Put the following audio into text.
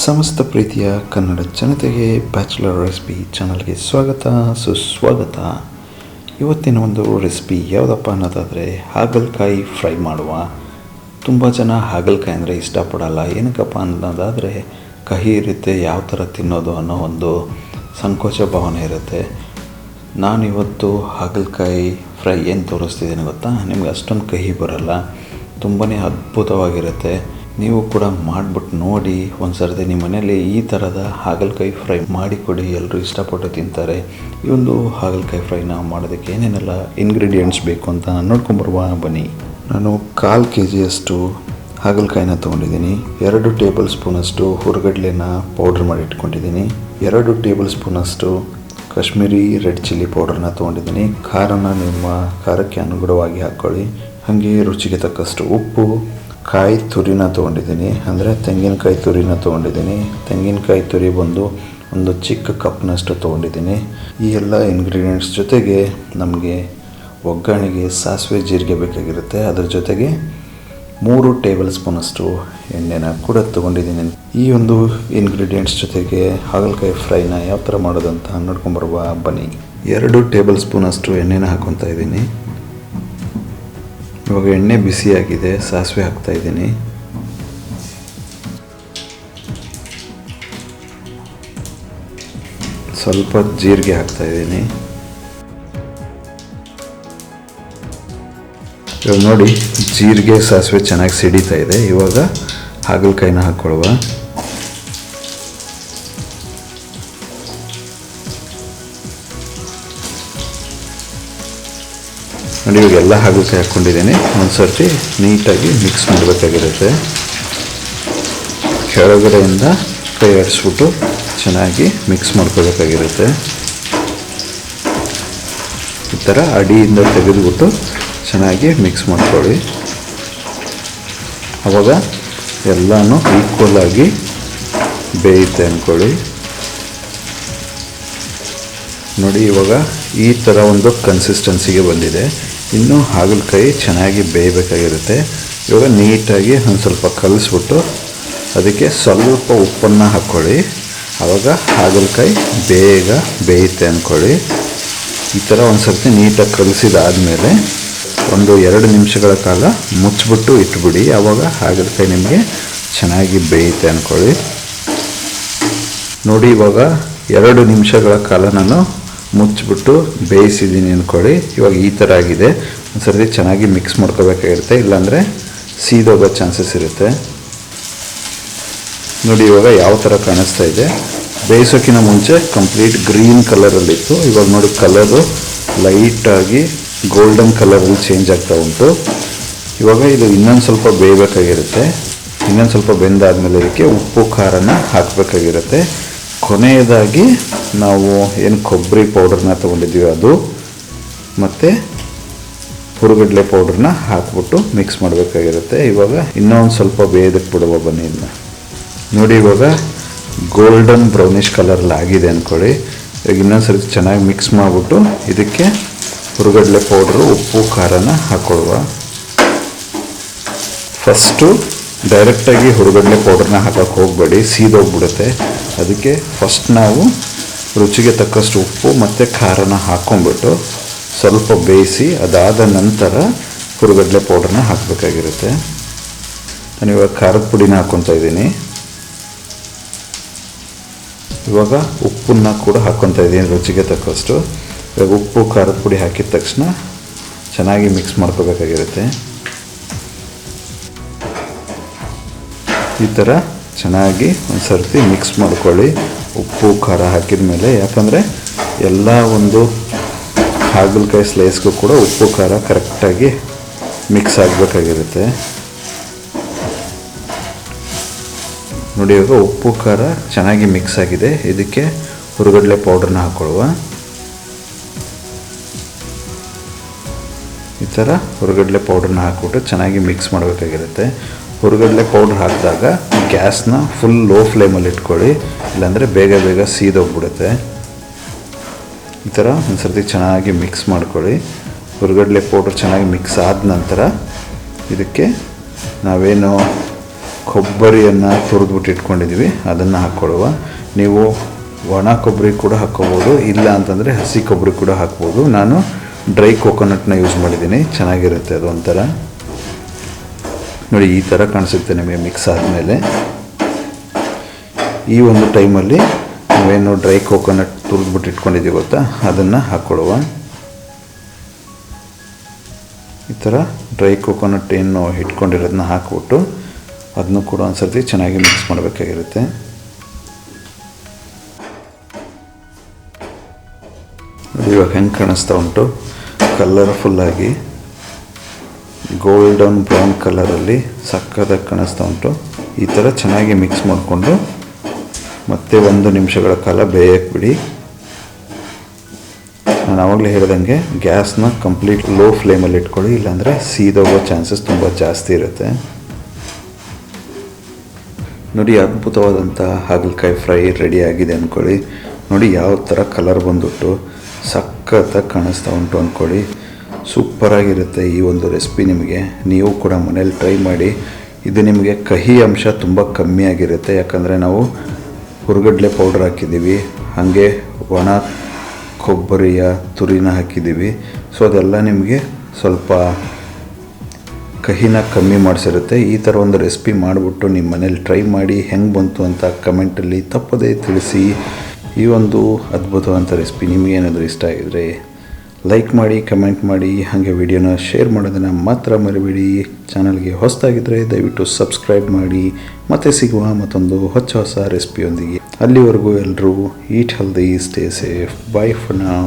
ಸಮಸ್ತ ಪ್ರೀತಿಯ ಕನ್ನಡ ಜನತೆಗೆ ಬ್ಯಾಚುಲರ್ ರೆಸಿಪಿ ಚಾನಲ್ಗೆ ಸ್ವಾಗತ ಸುಸ್ವಾಗತ. ಇವತ್ತಿನ ಒಂದು ರೆಸಿಪಿ ಯಾವುದಪ್ಪ ಅನ್ನೋದಾದರೆ ಹಾಗಲಕಾಯಿ ಫ್ರೈ ಮಾಡುವ. ತುಂಬ ಜನ ಹಾಗಲಕಾಯಿ ಅಂದರೆ ಇಷ್ಟಪಡಲ್ಲ. ಏನಕ್ಕಪ್ಪ ಅನ್ನೋದಾದರೆ ಕಹಿ ಇರುತ್ತೆ, ಯಾವ ಥರ ತಿನ್ನೋದು ಅನ್ನೋ ಒಂದು ಸಂಕೋಚ ಭಾವನೆ ಇರುತ್ತೆ. ನಾನಿವತ್ತು ಹಾಗಲಕಾಯಿ ಫ್ರೈ ಏನು ತೋರಿಸ್ತಿದ್ದೀನಿ ಗೊತ್ತಾ? ನಿಮ್ಗೆ ಅಷ್ಟೊಂದು ಕಹಿ ಬರಲ್ಲ, ತುಂಬಾ ಅದ್ಭುತವಾಗಿರುತ್ತೆ. ನೀವು ಕೂಡ ಮಾಡಿಬಿಟ್ಟು ನೋಡಿ ಒಂದು ಸರ್ತಿ ನಿಮ್ಮ ಮನೆಯಲ್ಲಿ ಈ ಥರದ ಹಾಗಲಕಾಯಿ ಫ್ರೈ ಮಾಡಿಕೊಡಿ, ಎಲ್ಲರೂ ಇಷ್ಟಪಟ್ಟು ತಿಂತಾರೆ. ಈ ಒಂದು ಹಾಗಲಕಾಯಿ ಫ್ರೈನ ಮಾಡೋದಕ್ಕೆ ಏನೇನೆಲ್ಲ ಇಂಗ್ರೀಡಿಯೆಂಟ್ಸ್ ಬೇಕು ಅಂತ ನೋಡ್ಕೊಂಬರುವ ಬನ್ನಿ. ನಾನು 1/4 kg ಹಾಗಲಕಾಯಿನ ತೊಗೊಂಡಿದ್ದೀನಿ. 2 ಟೇಬಲ್ ಸ್ಪೂನಷ್ಟು ಹುರ್ಗಡ್ಲೆನ ಪೌಡ್ರ್ ಮಾಡಿ ಇಟ್ಕೊಂಡಿದ್ದೀನಿ. 2 ಟೇಬಲ್ ಸ್ಪೂನಷ್ಟು ಕಾಶ್ಮೀರಿ ರೆಡ್ ಚಿಲ್ಲಿ ಪೌಡರ್ನ ತೊಗೊಂಡಿದ್ದೀನಿ. ಖಾರನ ನಿಮ್ಮ ಖಾರಕ್ಕೆ ಅನುಗುಣವಾಗಿ ಹಾಕ್ಕೊಳ್ಳಿ. ಹಾಗೆ ರುಚಿಗೆ ತಕ್ಕಷ್ಟು ಉಪ್ಪು, ಕಾಯಿ ತುರಿನ ತೊಗೊಂಡಿದ್ದೀನಿ, ಅಂದರೆ ತೆಂಗಿನಕಾಯಿ ತುರಿನ ತೊಗೊಂಡಿದ್ದೀನಿ. ತೆಂಗಿನಕಾಯಿ ತುರಿ ಬಂದು ಒಂದು ಚಿಕ್ಕ ಕಪ್ನಷ್ಟು ತೊಗೊಂಡಿದ್ದೀನಿ. ಈ ಎಲ್ಲ ಇಂಗ್ರೀಡಿಯೆಂಟ್ಸ್ ಜೊತೆಗೆ ನಮಗೆ ಒಗ್ಗರಣೆಗೆ ಸಾಸಿವೆ ಜೀರಿಗೆ ಬೇಕಾಗಿರುತ್ತೆ. ಅದರ ಜೊತೆಗೆ 3 ಟೇಬಲ್ ಸ್ಪೂನಷ್ಟು ಎಣ್ಣೆನ ಕೂಡ ತೊಗೊಂಡಿದ್ದೀನಿ. ಈ ಒಂದು ಇಂಗ್ರೀಡಿಯೆಂಟ್ಸ್ ಜೊತೆಗೆ ಹಾಗಲಕಾಯಿ ಫ್ರೈನ ಯಾವ ಥರ ಮಾಡೋದು ಅಂತ ನೋಡ್ಕೊಂಬರುವ ಬನ್ನಿ. 2 ಟೇಬಲ್ ಸ್ಪೂನಷ್ಟು ಎಣ್ಣೆನ ಹಾಕ್ಕೊತಾ ಇದ್ದೀನಿ. ಇವಾಗ ಎಣ್ಣೆ ಬಿಸಿಯಾಗಿದೆ, ಸಾಸಿವೆ ಹಾಕ್ತಾ ಇದ್ದೀನಿ. ಸ್ವಲ್ಪ ಜೀರಿಗೆ ಹಾಕ್ತಾ ಇದ್ದೀನಿ. ಇವಾಗ ನೋಡಿ, ಜೀರಿಗೆ ಸಾಸಿವೆ ಚೆನ್ನಾಗಿ ಸಿಡಿತಾ ಇದೆ. ಇವಾಗ ಹಾಗಲಕಾಯಿನ ಹಾಕ್ಕೊಳ್ಳುವ. ನೋಡಿ, ಇವಾಗ ಎಲ್ಲ ಹಾಗಲಕಾಯಿ ಹಾಕ್ಕೊಂಡಿದ್ದೀನಿ. ಒಂದು ಸರ್ತಿ ನೀಟಾಗಿ ಮಿಕ್ಸ್ ಮಾಡಬೇಕಾಗಿರುತ್ತೆ. ಕೆಳಗಡೆಯಿಂದ ಕೈ ಆಡಿಸ್ಬಿಟ್ಟು ಚೆನ್ನಾಗಿ ಮಿಕ್ಸ್ ಮಾಡ್ಕೋಬೇಕಾಗಿರುತ್ತೆ. ಈ ಥರ ಅಡಿಯಿಂದ ತೆಗೆದುಬಿಟ್ಟು ಚೆನ್ನಾಗಿ ಮಿಕ್ಸ್ ಮಾಡ್ಕೊಳ್ಳಿ. ಆವಾಗ ಎಲ್ಲನೂ ಈಕ್ವಲ್ ಆಗಿ ಬೇಯುತ್ತೆ ಅಂದ್ಕೊಳ್ಳಿ. ನೋಡಿ, ಇವಾಗ ಈ ಥರ ಒಂದು ಕನ್ಸಿಸ್ಟೆನ್ಸಿಗೆ ಬಂದಿದೆ. ಇನ್ನೂ ಹಾಗಲಕಾಯಿ ಚೆನ್ನಾಗಿ ಬೇಯಬೇಕಾಗಿರುತ್ತೆ. ಇವಾಗ ನೀಟಾಗಿ ಒಂದು ಸ್ವಲ್ಪ ಕಲಿಸ್ಬಿಟ್ಟು ಅದಕ್ಕೆ ಸ್ವಲ್ಪ ಉಪ್ಪನ್ನು ಹಾಕ್ಕೊಳ್ಳಿ. ಆವಾಗ ಹಾಗಲಕಾಯಿ ಬೇಗ ಬೇಯುತ್ತೆ ಅಂದ್ಕೊಳ್ಳಿ. ಈ ಥರ ಒಂದು ಸರ್ತಿ ನೀಟಾಗಿ ಕಲಿಸಿದಾದಮೇಲೆ ಒಂದು 2 ನಿಮಿಷಗಳ ಕಾಲ ಮುಚ್ಚಿಬಿಟ್ಟು ಇಟ್ಬಿಡಿ. ಆವಾಗ ಹಾಗಲಕಾಯಿ ನಿಮಗೆ ಚೆನ್ನಾಗಿ ಬೇಯುತ್ತೆ ಅಂದ್ಕೊಳ್ಳಿ. ನೋಡಿ, ಇವಾಗ 2 ನಿಮಿಷಗಳ ಕಾಲ ನಾನು ಮುಚ್ಚಿಬಿಟ್ಟು ಬೇಯಿಸಿದ್ದೀನಿ ಅಂದ್ಕೊಳ್ಳಿ. ಇವಾಗ ಈ ಥರ ಆಗಿದೆ. ಒಂದು ಸರ್ತಿ ಚೆನ್ನಾಗಿ ಮಿಕ್ಸ್ ಮಾಡ್ಕೋಬೇಕಾಗಿರುತ್ತೆ, ಇಲ್ಲಾಂದರೆ ಸೀದೋಗೋ ಚಾನ್ಸಸ್ ಇರುತ್ತೆ. ನೋಡಿ, ಇವಾಗ ಯಾವ ಥರ ಕಾಣಿಸ್ತಾ ಇದೆ. ಬೇಯಿಸೋಕ್ಕಿಂತ ಮುಂಚೆ ಕಂಪ್ಲೀಟ್ ಗ್ರೀನ್ ಕಲರಲ್ಲಿತ್ತು. ಇವಾಗ ನೋಡಿ, ಕಲರು ಲೈಟಾಗಿ ಗೋಲ್ಡನ್ ಕಲರಲ್ಲಿ ಚೇಂಜ್ ಆಗ್ತಾ ಉಂಟು. ಇವಾಗ ಇದು ಇನ್ನೊಂದು ಸ್ವಲ್ಪ ಬೇಯಬೇಕಾಗಿರುತ್ತೆ. ಇನ್ನೊಂದು ಸ್ವಲ್ಪ ಬೆಂದಾದಮೇಲೆ ಇದಕ್ಕೆ ಉಪ್ಪು ಖಾರನ ಹಾಕಬೇಕಾಗಿರುತ್ತೆ. ಕೊನೆಯದಾಗಿ ನಾವು ಏನು ಕೊಬ್ಬರಿ ಪೌಡರ್ನ ತೊಗೊಂಡಿದ್ದೀವಿ ಅದು ಮತ್ತು ಹುರುಗಡ್ಲೆ ಪೌಡ್ರನ್ನ ಹಾಕ್ಬಿಟ್ಟು ಮಿಕ್ಸ್ ಮಾಡಬೇಕಾಗಿರುತ್ತೆ. ಇವಾಗ ಇನ್ನೊಂದು ಸ್ವಲ್ಪ ಬೇಯೋದಕ್ಕೆ ಬಿಡುವ ಬನ್ನಿ. ಇದನ್ನ ನೋಡಿ, ಇವಾಗ ಗೋಲ್ಡನ್ ಬ್ರೌನಿಷ್ ಕಲರಲ್ಲಿ ಆಗಿದೆ ಅಂದ್ಕೊಳ್ಳಿ. ಇವಾಗ ಇನ್ನೊಂದು ಸರ್ತಿ ಚೆನ್ನಾಗಿ ಮಿಕ್ಸ್ ಮಾಡಿಬಿಟ್ಟು ಇದಕ್ಕೆ ಹುರುಗಡ್ಲೆ ಪೌಡ್ರು, ಉಪ್ಪು ಖಾರನ ಹಾಕ್ಕೊಳ್ಳುವ. ಫಸ್ಟು ಡೈರೆಕ್ಟಾಗಿ ಹುರುಗಡ್ಲೆ ಪೌಡ್ರನ್ನ ಹಾಕೋಕ್ಕೆ ಹೋಗಬೇಡಿ, ಸೀದೋಗ್ಬಿಡುತ್ತೆ. ಅದಕ್ಕೆ ಫಸ್ಟ್ ನಾವು ರುಚಿಗೆ ತಕ್ಕಷ್ಟು ಉಪ್ಪು ಮತ್ತು ಖಾರನ ಹಾಕ್ಕೊಂಬಿಟ್ಟು ಸ್ವಲ್ಪ ಬೇಯಿಸಿ ಅದಾದ ನಂತರ ಹುರುಗಡ್ಲೆ ಪೌಡ್ರನ್ನ ಹಾಕಬೇಕಾಗಿರುತ್ತೆ. ನಾನು ಇವಾಗ ಖಾರದ ಪುಡಿನ ಹಾಕ್ಕೊತಾ ಇದ್ದೀನಿ. ಇವಾಗ ಉಪ್ಪನ್ನ ಕೂಡ ಹಾಕ್ಕೊತಾ ಇದ್ದೀನಿ ರುಚಿಗೆ ತಕ್ಕಷ್ಟು. ಇವಾಗ ಉಪ್ಪು ಖಾರದ ಪುಡಿ ಹಾಕಿದ ತಕ್ಷಣ ಚೆನ್ನಾಗಿ ಮಿಕ್ಸ್ ಮಾಡ್ಕೋಬೇಕಾಗಿರುತ್ತೆ. ಈ ಥರ ಚೆನ್ನಾಗಿ ಒಂದು ಸರ್ತಿ ಮಿಕ್ಸ್ ಮಾಡ್ಕೊಳ್ಳಿ ಉಪ್ಪು ಖಾರ ಹಾಕಿದ ಮೇಲೆ. ಯಾಕಂದರೆ ಎಲ್ಲ ಒಂದು ಹಾಗಲಕಾಯಿ ಸ್ಲೈಸ್ಗೂ ಕೂಡ ಉಪ್ಪು ಖಾರ ಕರೆಕ್ಟಾಗಿ ಮಿಕ್ಸ್ ಆಗಬೇಕಾಗಿರುತ್ತೆ. ನೋಡಿ, ಇವಾಗ ಉಪ್ಪು ಖಾರ ಚೆನ್ನಾಗಿ ಮಿಕ್ಸ್ ಆಗಿದೆ. ಇದಕ್ಕೆ ಹುರುಗಡ್ಲೆ ಪೌಡ್ರನ್ನ ಹಾಕ್ಕೊಳ್ಳುವ. ಈ ಥರ ಹುರುಗಡ್ಲೆ ಪೌಡ್ರನ್ನ ಹಾಕ್ಬಿಟ್ಟು ಚೆನ್ನಾಗಿ ಮಿಕ್ಸ್ ಮಾಡಬೇಕಾಗಿರುತ್ತೆ. ಹುರುಗಡ್ಲೆ ಪೌಡ್ರ್ ಹಾಕಿದಾಗ ಗ್ಯಾಸ್ನ ಫುಲ್ ಲೋ ಫ್ಲೇಮಲ್ಲಿ ಇಟ್ಕೊಳ್ಳಿ, ಇಲ್ಲಾಂದರೆ ಬೇಗ ಸೀದೋಗ್ಬಿಡುತ್ತೆ. ಈ ಥರ ಒಂದು ಸರ್ತಿ ಚೆನ್ನಾಗಿ ಮಿಕ್ಸ್ ಮಾಡ್ಕೊಳ್ಳಿ. ಹುರುಗಡ್ಲೆ ಪೌಡ್ರ್ ಚೆನ್ನಾಗಿ ಮಿಕ್ಸ್ ಆದ ನಂತರ ಇದಕ್ಕೆ ನಾವೇನು ಕೊಬ್ಬರಿಯನ್ನು ತುರಿದ್ಬಿಟ್ಟು ಇಟ್ಕೊಂಡಿದ್ದೀವಿ, ಅದನ್ನು ಹಾಕ್ಕೊಳ್ಳುವ. ನೀವು ಒಣ ಕೊಬ್ಬರಿ ಕೂಡ ಹಾಕ್ಕೋಬೋದು, ಇಲ್ಲ ಅಂತಂದರೆ ಹಸಿ ಕೊಬ್ಬರಿ ಕೂಡ ಹಾಕ್ಬೋದು. ನಾನು ಡ್ರೈ ಕೋಕೋನಟ್ನ ಯೂಸ್ ಮಾಡಿದ್ದೀನಿ, ಚೆನ್ನಾಗಿರುತ್ತೆ ಅದು ಒಂಥರ. ನೋಡಿ ಈ ಥರ ಕಾಣಿಸುತ್ತೆ ನಿಮಗೆ ಮಿಕ್ಸ್ ಆದಮೇಲೆ. ಈ ಒಂದು ಟೈಮಲ್ಲಿ ನಾವೇನು ಡ್ರೈ ಕೋಕೋನಟ್ ತುರಿದ್ಬಿಟ್ಟು ಇಟ್ಕೊಂಡಿದ್ದೀವಿ ಗೊತ್ತಾ, ಅದನ್ನು ಹಾಕ್ಕೊಳ್ಳುವ. ಈ ಥರ ಡ್ರೈ ಕೋಕೋನಟ್ ಏನು ಇಟ್ಕೊಂಡಿರೋದನ್ನ ಹಾಕ್ಬಿಟ್ಟು ಅದನ್ನು ಕೂಡ ಒಂದು ಸರ್ತಿ ಚೆನ್ನಾಗಿ ಮಿಕ್ಸ್ ಮಾಡಬೇಕಾಗಿರುತ್ತೆ. ನೋಡಿ ಇವಾಗ ಹೆಂಗೆ ಕಾಣಿಸ್ತಾ ಉಂಟು, ಕಲರ್ಫುಲ್ಲಾಗಿ ಗೋಲ್ಡನ್ ಬ್ರೌನ್ ಕಲರಲ್ಲಿ ಸಕ್ಕತ್ತಾಗಿ ಕಾಣಿಸ್ತಾ ಉಂಟು. ಈ ಥರ ಚೆನ್ನಾಗಿ ಮಿಕ್ಸ್ ಮಾಡಿಕೊಂಡು ಮತ್ತೆ 1 ನಿಮಿಷಗಳ ಕಾಲ ಬೇಯಕ್ಕೆ ಬಿಡಿ. ನಾನು ಆವಾಗಲೇ ಹೇಳ್ದಂಗೆ ಗ್ಯಾಸ್ನ ಕಂಪ್ಲೀಟ್ ಲೋ ಫ್ಲೇಮಲ್ಲಿ ಇಟ್ಕೊಳ್ಳಿ, ಇಲ್ಲಾಂದರೆ ಸೀದೋಗೋ ಚಾನ್ಸಸ್ ತುಂಬ ಜಾಸ್ತಿ ಇರುತ್ತೆ. ನೋಡಿ ಅದ್ಭುತವಾದಂಥ ಹಾಗಲಕಾಯಿ ಫ್ರೈ ರೆಡಿ ಆಗಿದೆ ಅಂದ್ಕೊಳ್ಳಿ. ನೋಡಿ ಯಾವ ಥರ ಕಲರ್ ಬಂದುಬಿಟ್ಟು ಸಖತ್ತಾಗಿ ಕಾಣಿಸ್ತಾ ಉಂಟು ಅಂದ್ಕೊಳ್ಳಿ. ಸೂಪರಾಗಿರುತ್ತೆ ಈ ಒಂದು ರೆಸಿಪಿ. ನಿಮಗೆ ನೀವು ಕೂಡ ಮನೇಲಿ ಟ್ರೈ ಮಾಡಿ. ಇದು ನಿಮಗೆ ಕಹಿ ಅಂಶ ತುಂಬ ಕಮ್ಮಿ ಆಗಿರುತ್ತೆ, ಯಾಕಂದರೆ ನಾವು ಹುರ್ಗಡ್ಲೆ ಪೌಡ್ರ್ ಹಾಕಿದ್ದೀವಿ, ಹಾಗೆ ಒಣ ಕೊಬ್ಬರಿಯ ತುರಿನ ಹಾಕಿದ್ದೀವಿ. ಸೊ ಅದೆಲ್ಲ ನಿಮಗೆ ಸ್ವಲ್ಪ ಕಹಿನ ಕಮ್ಮಿ ಮಾಡಿಸಿರುತ್ತೆ. ಈ ಥರ ಒಂದು ರೆಸಿಪಿ ಮಾಡಿಬಿಟ್ಟು ನಿಮ್ಮ ಮನೇಲಿ ಟ್ರೈ ಮಾಡಿ, ಹೆಂಗೆ ಬಂತು ಅಂತ ಕಮೆಂಟಲ್ಲಿ ತಪ್ಪದೇ ತಿಳಿಸಿ. ಈ ಒಂದು ಅದ್ಭುತವಾದಂಥ ರೆಸಿಪಿ ನಿಮಗೇನಾದರೂ ಇಷ್ಟ ಆಗಿದರೆ ಲೈಕ್ ಮಾಡಿ, ಕಮೆಂಟ್ ಮಾಡಿ, ಹಾಗೆ ವಿಡಿಯೋನ ಶೇರ್ ಮಾಡೋದನ್ನು ಮಾತ್ರ ಮರಿಬೇಡಿ. ಚಾನಲ್ಗೆ ಹೊಸದಾಗಿದ್ದರೆ ದಯವಿಟ್ಟು ಸಬ್ಸ್ಕ್ರೈಬ್ ಮಾಡಿ. ಮತ್ತೆ ಸಿಗುವ ಮತ್ತೊಂದು ಹೊಸ ರೆಸಿಪಿಯೊಂದಿಗೆ. ಅಲ್ಲಿವರೆಗೂ ಎಲ್ಲರೂ eat healthy, stay safe. By for now.